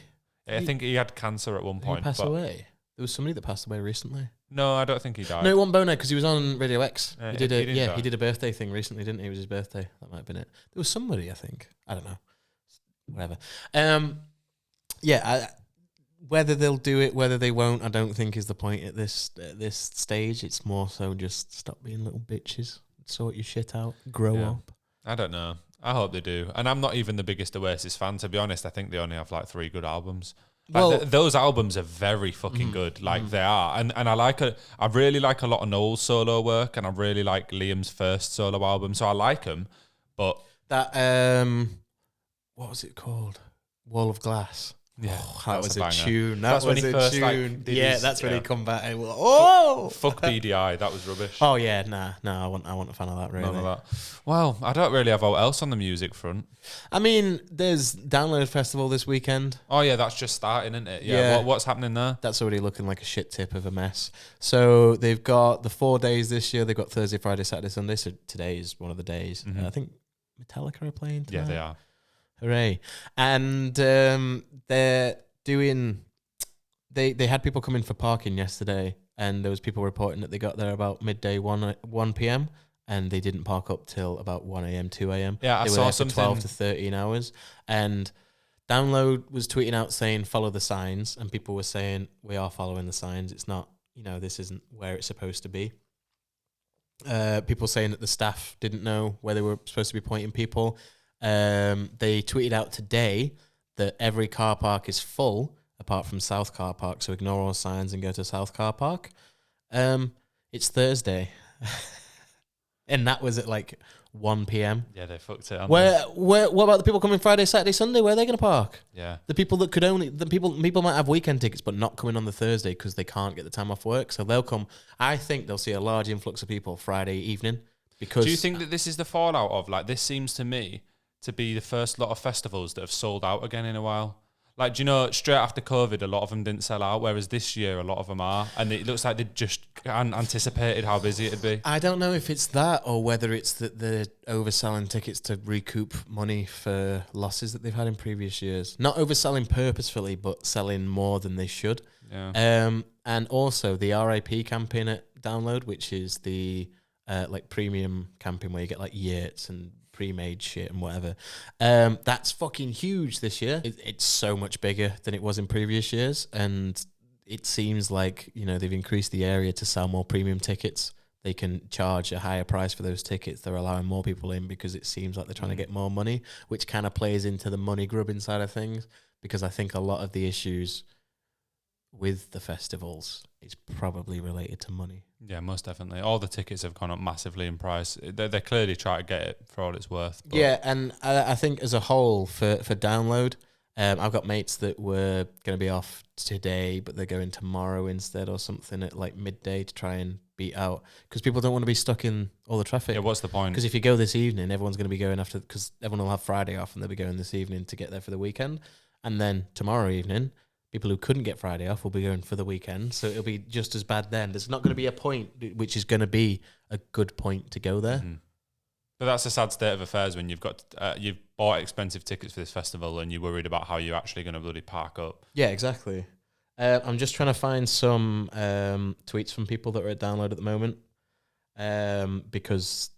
I think he had cancer at one point. Did he pass away? There was somebody that passed away recently. No, I don't think he died. No, it wasn't Bono because he was on Radio X. He He didn't did a birthday thing recently, didn't he? It was his birthday. That might have been it. There was somebody, I think. I don't know. Whatever. Whether they'll do it, whether they won't, I don't think is the point at this stage. It's more so just stop being little bitches, sort your shit out, grow up. I don't know. I hope they do. And I'm not even the biggest Oasis fan, to be honest. I think they only have like 3 good albums. Like those albums are very fucking good. Like they are. And I really like a lot of Noel's solo work, and I really like Liam's first solo album. So I like them, but that what was it called? Wall of Glass. Yeah, that was a tune. That's when he first tune. That's when he come back and fuck BDI. That was rubbish. Oh yeah, nah. I want a fan of that. Really. None of that. Well, I don't really have what else on the music front. I mean, there's Download Festival this weekend. Oh yeah, that's just starting, isn't it? Yeah. What's happening there? That's already looking like a shit tip of a mess. So they've got the 4 days this year. They've got Thursday, Friday, Saturday, Sunday. So today is one of the days. I think Metallica are playing tonight. Yeah, they are. Hooray. And they're doing... They had people come in for parking yesterday, and there was people reporting that they got there about midday, 1 p.m, and they didn't park up till about 1 a.m, 2 a.m. Yeah, they were there for 12 to 13 hours. And Download was tweeting out saying, follow the signs, and people were saying, we are following the signs. It's not, this isn't where it's supposed to be. People saying that the staff didn't know where they were supposed to be pointing people. They tweeted out today that every car park is full apart from South Car Park, so ignore all signs and go to South Car Park. It's Thursday. And that was at like 1 p.m. Yeah, they fucked it. What about the people coming Friday, Saturday, Sunday? Where are they going to park? Yeah. The people that people might have weekend tickets but not coming on the Thursday because they can't get the time off work. So they'll come. I think they'll see a large influx of people Friday evening. Because do you think that this is the fallout of, like, this seems to me to be the first lot of festivals that have sold out again in a while? Like, do you know, straight after COVID, a lot of them didn't sell out, whereas this year, a lot of them are. And it looks like they just anticipated how busy it'd be. I don't know if it's that or whether it's that they're overselling tickets to recoup money for losses that they've had in previous years. Not overselling purposefully, but selling more than they should. Yeah. And also the RIP campaign at Download, which is the like premium campaign where you get like yurts and pre-made shit and whatever. That's fucking huge this year. It's so much bigger than it was in previous years, and it seems like they've increased the area to sell more premium tickets. They can charge a higher price for those tickets. They're allowing more people in because it seems like they're trying to get more money, which kind of plays into the money grubbing side of things, because I think a lot of the issues with the festivals is probably related to money. Yeah, most definitely. All the tickets have gone up massively in price. They clearly try to get it for all it's worth. But yeah, and I think as a whole for Download, I've got mates that were going to be off today, but they're going tomorrow instead or something at like midday to try and beat out, because people don't want to be stuck in all the traffic. Yeah, what's the point? Because if you go this evening, everyone's going to be going after, because everyone will have Friday off and they'll be going this evening to get there for the weekend. And then tomorrow evening, people who couldn't get Friday off will be going for the weekend, so it'll be just as bad then. There's not going to be a point which is going to be a good point to go there. Mm-hmm. But that's a sad state of affairs when you've got you've bought expensive tickets for this festival and you're worried about how you're actually going to bloody park up. Yeah, exactly. I'm just trying to find some tweets from people that are at Download at the moment, because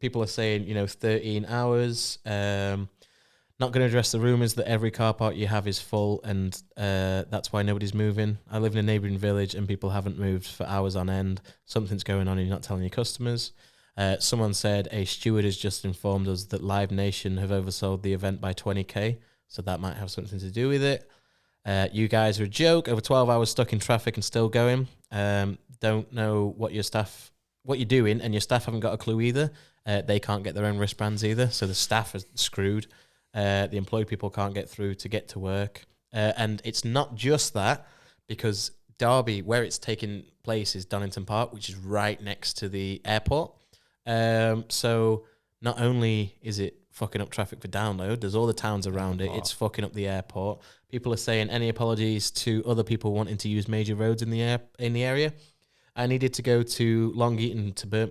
people are saying 13 hours. Not going to address the rumours that every car park you have is full, and that's why nobody's moving. I live in a neighbouring village and people haven't moved for hours on end. Something's going on and you're not telling your customers. Someone said a steward has just informed us that Live Nation have oversold the event by 20k, so that might have something to do with it. You guys are a joke. Over 12 hours stuck in traffic and still going. Don't know what you're doing, and your staff haven't got a clue either. They can't get their own wristbands either, so the staff are screwed. The employed people can't get through to get to work. And it's not just that, because Derby, where it's taking place, is Donington Park, which is right next to the airport. So not only is it fucking up traffic for Download, there's all the towns around it. It's fucking up the airport. People are saying any apologies to other people wanting to use major roads in the area. I needed to go to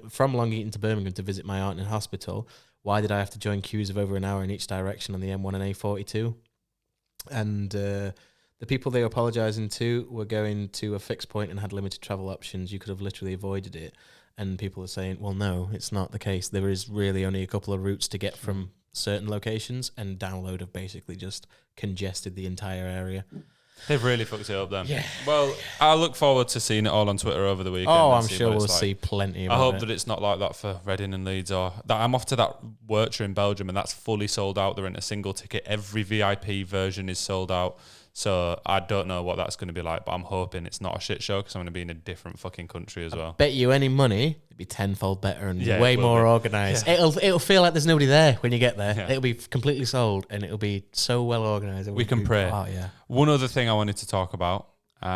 from Long Eaton to Birmingham to visit my aunt in hospital. Why did I have to join queues of over an hour in each direction on the M1 and A42? And The people they were apologising to were going to a fixed point and had limited travel options. You could have literally avoided it. And people are saying, well, no, it's not the case. There is really only a couple of routes to get from certain locations, and download have basically just congested the entire area. They've really fucked it up then. Yeah. Well, I look forward to seeing it all on Twitter over the weekend. Oh, I'm sure we'll see plenty of it. I hope that it's not like that for Reading and Leeds. Or that I'm off to that Worcher in Belgium, and that's fully sold out. They're in a single ticket. Every VIP version is sold out. So I don't know what that's going to be like, but I'm hoping it's not a shit show because I'm going to be in a different fucking country as well. Bet you any money it'd be tenfold better and Yeah, way more organised. Yeah. It'll feel like there's nobody there when you get there. Yeah. It'll be completely sold and it'll be so well organised. We can pray. Oh yeah. One other thing I wanted to talk about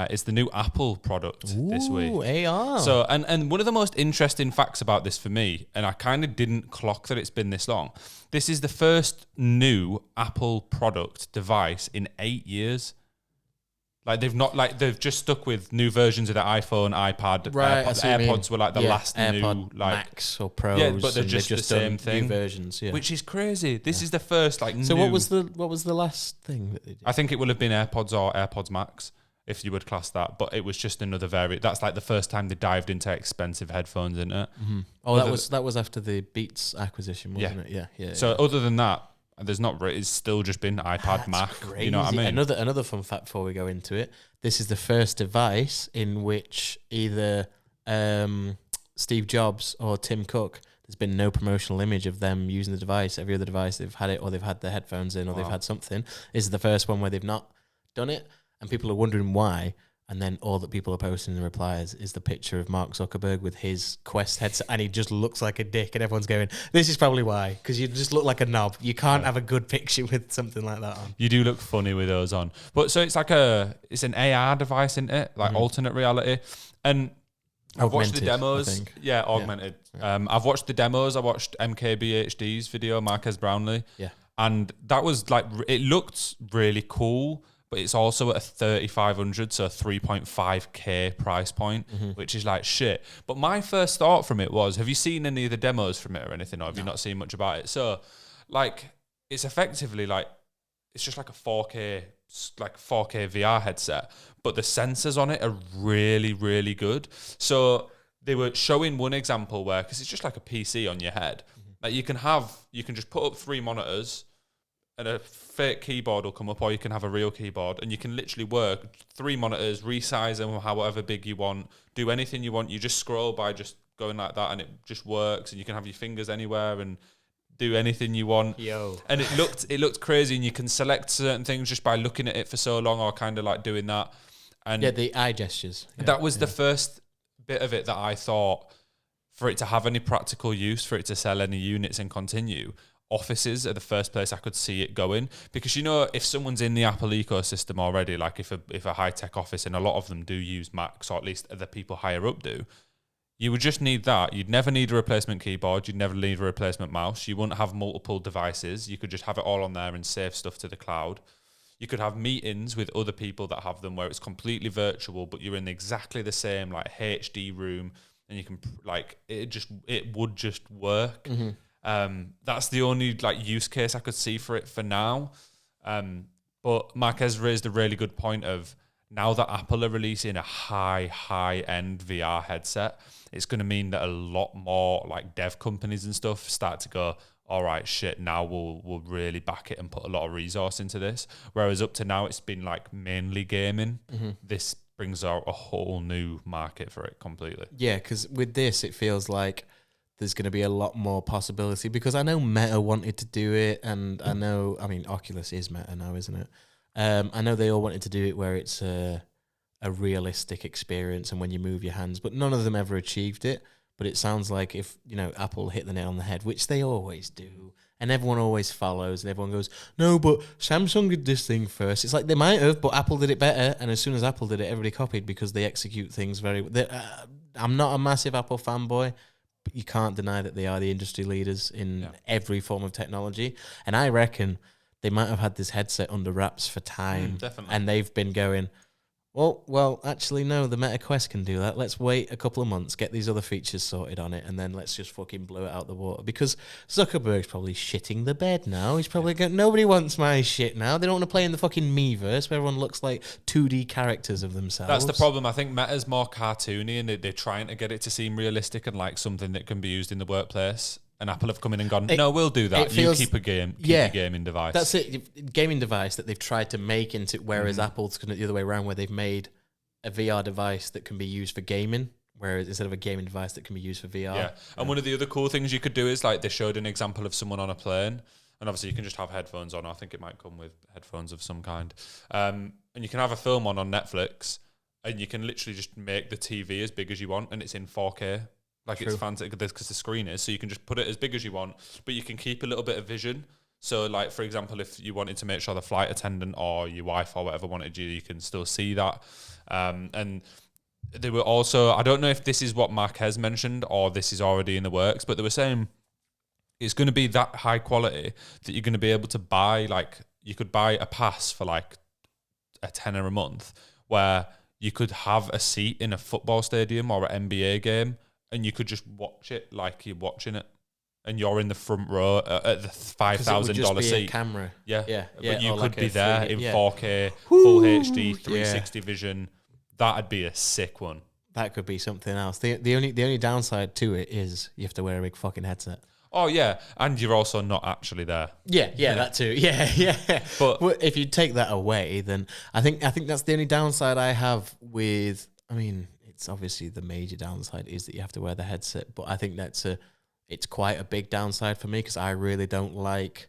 is the new Apple product this week. Ooh, AR. So, and one of the most interesting facts about this for me, and I kind of didn't clock that it's been this long, this is the first new Apple product device in 8 years. Like they've just stuck with new versions of the iPhone, iPad, right, AirPods were like the last AirPod new like Max or Pros. yeah, but they're and just the same thing. New versions, yeah. Which is crazy. This is the first like. So new, what was the last thing that they did? I think it will have been AirPods or AirPods Max, if you would class that. But it was just another variant. That's like the first time they dived into expensive headphones, isn't it? Mm-hmm. Oh, that was after the Beats acquisition, wasn't it? Yeah. So other than that, there's not. It's still just been iPad, Mac. Crazy. You know what I mean? Another fun fact before we go into it. This is the first device in which either Steve Jobs or Tim Cook. There's been no promotional image of them using the device. Every other device they've had it, or they've had the headphones in, or they've had something. This is the first one where they've not done it, and people are wondering why. And then all that people are posting in the replies is the picture of Mark Zuckerberg with his Quest headset, and he just looks like a dick, and everyone's going, this is probably why, because you just look like a knob. You can't have a good picture with something like that on. You do look funny with those on. But so it's like it's an AR device, isn't it? Like alternate reality. And I've watched the demos. I think. Yeah, augmented. Yeah. I've watched the demos. I watched MKBHD's video, Marquez Brownlee. Yeah. And that was like, it looked really cool. But it's also at a 3,500, so 3.5k price point, which is like shit. But my first thought from it was, have you seen any of the demos from it or anything, or have you not seen much about it? So, like, it's effectively like, it's just like a 4K VR headset, but the sensors on it are really, really good. So they were showing one example where, because it's just like a PC on your head, like you can just put up 3 monitors, and a fake keyboard will come up, or you can have a real keyboard, and you can literally work 3 monitors, resize them however big you want, do anything you want. You just scroll by just going like that, and it just works, and you can have your fingers anywhere and do anything you want. And it looked crazy, and you can select certain things just by looking at it for so long, or kind of like doing that. And yeah, the eye gestures. Yeah, that was the first bit of it that I thought, for it to have any practical use, for it to sell any units and continue, offices are the first place I could see it going, because if someone's in the Apple ecosystem already, like if a high-tech office, and a lot of them do use Macs, or at least the people higher up do, you would just need that. You'd never need a replacement keyboard, you'd never need a replacement mouse, you wouldn't have multiple devices, you could just have it all on there and save stuff to the cloud. You could have meetings with other people that have them where it's completely virtual, but you're in exactly the same like HD room, and you can like it would just work. That's the only like use case I could see for it for now. But Marquez raised a really good point of, now that Apple are releasing a high-end VR headset, it's going to mean that a lot more like dev companies and stuff start to go, all right, shit, now we'll really back it and put a lot of resource into this. Whereas up to now, it's been like mainly gaming. This brings out a whole new market for it completely. Yeah, because with this, it feels like there's going to be a lot more possibility, because I know Meta wanted to do it, and I mean, Oculus is Meta now, isn't it? I know they all wanted to do it where it's a realistic experience and when you move your hands, but none of them ever achieved it. But it sounds like if, Apple hit the nail on the head, which they always do, and everyone always follows, and everyone goes, no, but Samsung did this thing first. It's like they might have, but Apple did it better, and as soon as Apple did it, everybody copied, because they execute things very... I'm not a massive Apple fanboy, but you can't deny that they are the industry leaders in every form of technology. And I reckon they might have had this headset under wraps for time. Definitely. And they've been going, Well, actually, no. The Meta Quest can do that. Let's wait a couple of months, get these other features sorted on it, and then let's just fucking blow it out the water. Because Zuckerberg's probably shitting the bed now. He's probably going, nobody wants my shit now. They don't want to play in the fucking Miiverse where everyone looks like 2D characters of themselves. That's the problem. I think Meta's more cartoony, and they're trying to get it to seem realistic and like something that can be used in the workplace. And Apple have come in and gone, no, we'll do that. You keep a gaming device. That's it. Gaming device that they've tried to make into, whereas Apple's kind of the other way around, where they've made a VR device that can be used for gaming, whereas instead of a gaming device that can be used for VR. Yeah. And one of the other cool things you could do is like they showed an example of someone on a plane, and obviously you can just have headphones on. I think it might come with headphones of some kind. And you can have a film on Netflix, and you can literally just make the TV as big as you want, and it's in 4K. Like True. It's fancy because the screen is, so you can just put it as big as you want, but you can keep a little bit of vision. So, like, for example, if you wanted to make sure the flight attendant or your wife or whatever wanted you can still see that. And they were also, I don't know if this is what Marquez mentioned or this is already in the works, but they were saying it's going to be that high quality that you're going to be able to buy, like, you could buy a pass for like a tenner a month where you could have a seat in a football stadium or an NBA game, and you could just watch it like you're watching it, and you're in the front row at the $5,000 seat. A camera. Yeah. But you could like be there in 4K, full HD, 360 vision. That'd be a sick one. That could be something else. The only downside to it is you have to wear a big fucking headset. Oh yeah, and you're also not actually there. Yeah, that too. Yeah. But if you take that away, then I think that's the only downside I have with. I mean, it's obviously the major downside is that you have to wear the headset, but I think it's quite a big downside for me because I really don't like.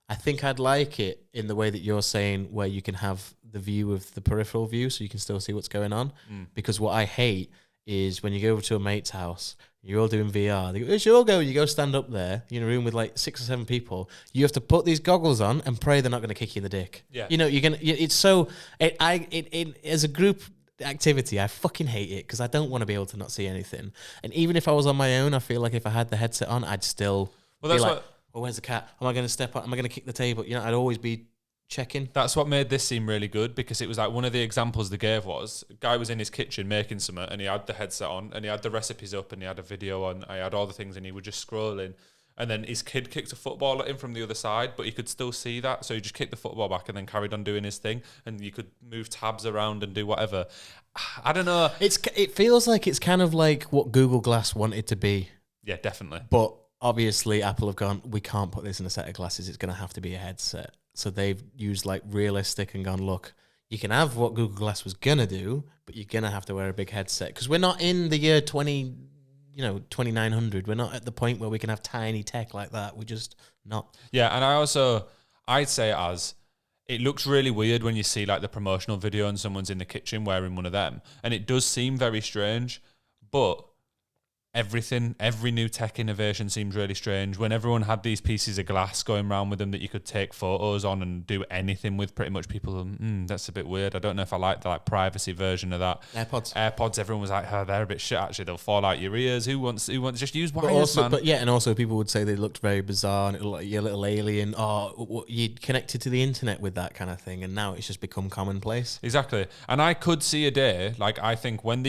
I think I'd like it in the way that you're saying, where you can have the view of the peripheral view, so you can still see what's going on. Because what I hate is when you go over to a mate's house, you're all doing VR. They go, "Where's your go?" You go stand up there, you're in a room with like 6 or 7 people. You have to put these goggles on and pray they're not going to kick you in the dick. Yeah, you're gonna. It's so. As a group activity, I fucking hate it because I don't want to be able to not see anything. And even if I was on my own, I feel like if I had the headset on, I'd still be like, "Oh, where's the cat? Am I going to step up? Am I going to kick the table?" I'd always be checking. That's what made this seem really good, because it was like one of the examples they gave was a guy was in his kitchen making something, and he had the headset on, and he had the recipes up, and he had a video on, I had all the things, and he was just scrolling. And then his kid kicked a football at him from the other side, but he could still see that. So he just kicked the football back and then carried on doing his thing. And you could move tabs around and do whatever. I don't know. It feels like it's kind of like what Google Glass wanted to be. Yeah, definitely. But obviously Apple have gone, we can't put this in a set of glasses. It's going to have to be a headset. So they've used like realistic and gone, look, you can have what Google Glass was going to do, but you're going to have to wear a big headset. Because we're not in the year 2900. We're not at the point where we can have tiny tech like that. We're just not. Yeah, and I'd say it looks really weird when you see like the promotional video and someone's in the kitchen wearing one of them, and it does seem very strange, but every new tech innovation seems really strange. When everyone had these pieces of glass going around with them that you could take photos on and do anything with, pretty much people, that's a bit weird. I don't know if I like the like privacy version of that. AirPods, everyone was like, oh, they're a bit shit actually. They'll fall out your ears. Who wants just use wires, man. But yeah, and also people would say they looked very bizarre and it looked like you're a little alien. Oh, you connected to the internet with that kind of thing, and now it's just become commonplace. Exactly. And I could see a day, like I think when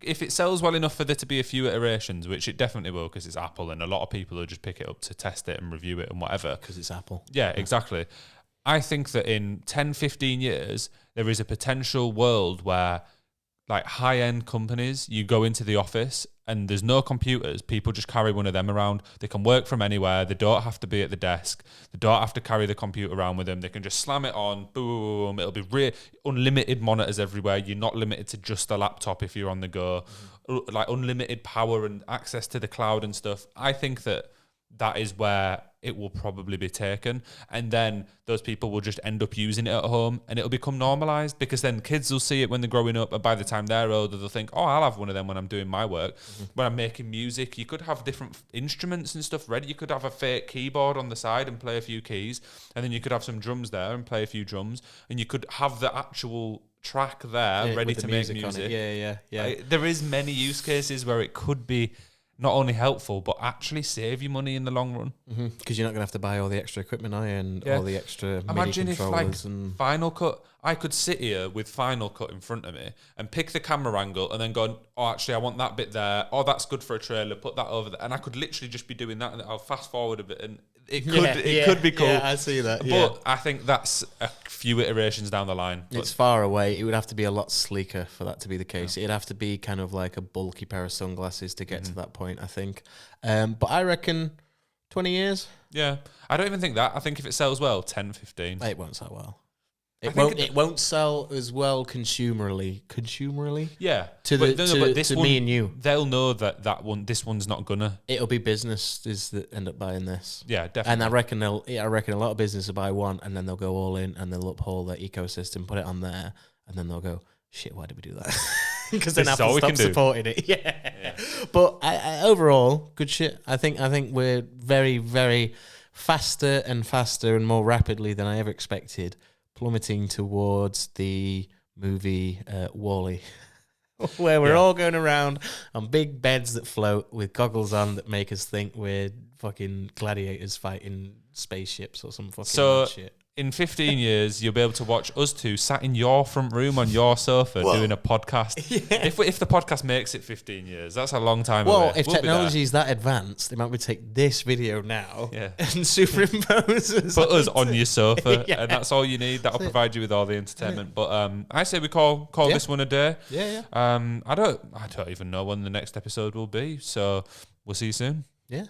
if it sells well enough for there to be a few iterations, which it definitely will because it's Apple and a lot of people will just pick it up to test it and review it and whatever. Because it's Apple. Yeah, exactly. I think that in 10, 15 years, there is a potential world where like high-end companies, you go into the office and there's no computers. People just carry one of them around. They can work from anywhere. They don't have to be at the desk. They don't have to carry the computer around with them. They can just slam it on, boom. It'll be unlimited monitors everywhere. You're not limited to just a laptop if you're on the go. Like unlimited power and access to the cloud and stuff. I think that is where it will probably be taken, and then those people will just end up using it at home, and it'll become normalized because then kids will see it when they're growing up, and by the time they're older, they'll think, oh, I'll have one of them when I'm doing my work. When I'm making music, you could have different instruments and stuff ready. You could have a fake keyboard on the side and play a few keys, and then you could have some drums there and play a few drums, and you could have the actual track there ready to make music. Yeah. There is many use cases where it could be not only helpful, but actually save you money in the long run. Because you're not going to have to buy all the extra equipment, are you? And all the extra Imagine MIDI if, like, controllers and Final Cut, I could sit here with Final Cut in front of me and pick the camera angle and then go, oh, actually, I want that bit there. Oh, that's good for a trailer. Put that over there. And I could literally just be doing that, and I'll fast forward a bit, and it could be cool. Yeah, I see that. But I think that's a few iterations down the line. It's far away. It would have to be a lot sleeker for that to be the case. It'd have to be kind of like a bulky pair of sunglasses to get to that point, I think. But I reckon 20 years. Yeah. I don't even think that. I think if it sells well, 10, 15. It won't sell well. It won't sell as well consumerally. Yeah. To me and you. They'll know this one's not gonna. It'll be businesses that end up buying this. Yeah, definitely. And I reckon a lot of businesses will buy one, and then they'll go all in, and they'll uphold their ecosystem, put it on there, and then they'll go, shit, why did we do that? Because then Apple stopped supporting it. Yeah. But I overall, good shit. I think we're very, very faster and more rapidly than I ever expected, plummeting towards the movie WALL-E, where we're all going around on big beds that float with goggles on that make us think we're fucking gladiators fighting spaceships or some fucking shit. In 15 years, you'll be able to watch us two sat in your front room on your sofa doing a podcast. Yeah. If the podcast makes it 15 years, that's a long time away. Well, if technology is that advanced, they might be take this video now and superimpose us. Put us on your sofa, and that's all you need. That'll provide you with all the entertainment. But I say we call this one a day. Yeah. I don't even know when the next episode will be, so we'll see you soon. Yeah.